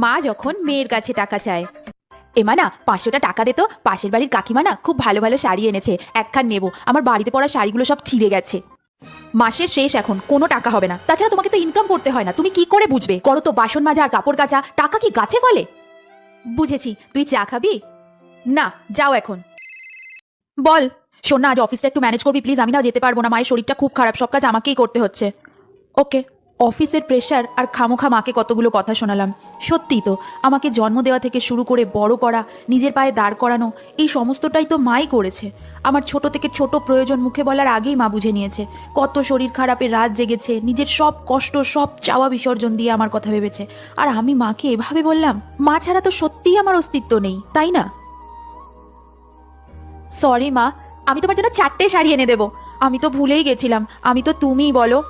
মা যখন মেয়ের কাছে টাকা চায়, এমা না 500টা টাকা দে তো, পাশের বাড়ির কাকিমা না খুব ভালো ভালো শাড়ি এনেছে, একখান নেব, আমার বাড়িতে পরা শাড়িগুলো সব ছিঁড়ে গেছে। মাসের শেষ, এখন কোনো টাকা হবে না, তাছাড়া তোমাকে তো ইনকাম করতে হয় না, তুমি কি করে বুঝবে? করো তো বাসন মাজা আর কাপড় কাচা, টাকা কি গাছে ফলে? বুঝেছি, তুই চা খাবি? না, যাও এখন। বল। শোন না, আজ অফিসটা একটু ম্যানেজ করবি প্লিজ, আমি না যেতে পারবো না, মায়ের শরীরটা খুব খারাপ, সব কাজ আমাকেই করতে হচ্ছে। ওকে। অফিসের প্রেশার আর খামোখা মাকে কতগুলো কথা শোনালাম। সত্যিই তো, আমাকে জন্ম দেওয়া থেকে শুরু করে বড় করা, নিজের পায়ে দাঁড় করানো, এই সমস্তটাই তো মাই করেছে। আমার ছোট থেকে ছোট প্রয়োজন মুখে বলার আগেই মা বুঝে নিয়েছে। কত শরীর খারাপে রাত জেগেছে, নিজের সব কষ্ট সব চাওয়া বিসর্জন দিয়ে আমার কথা ভেবেছে, আর আমি মাকে এভাবে বললাম? মা ছাড়া তো সত্যিই আমার অস্তিত্ব নেই, তাই না? সরি মা, আমি তোমার জন্য 4টে শাড়ি এনে দেবো। আমি তো ভুলেই গেছিলাম, আমি তো তুমিই বলো।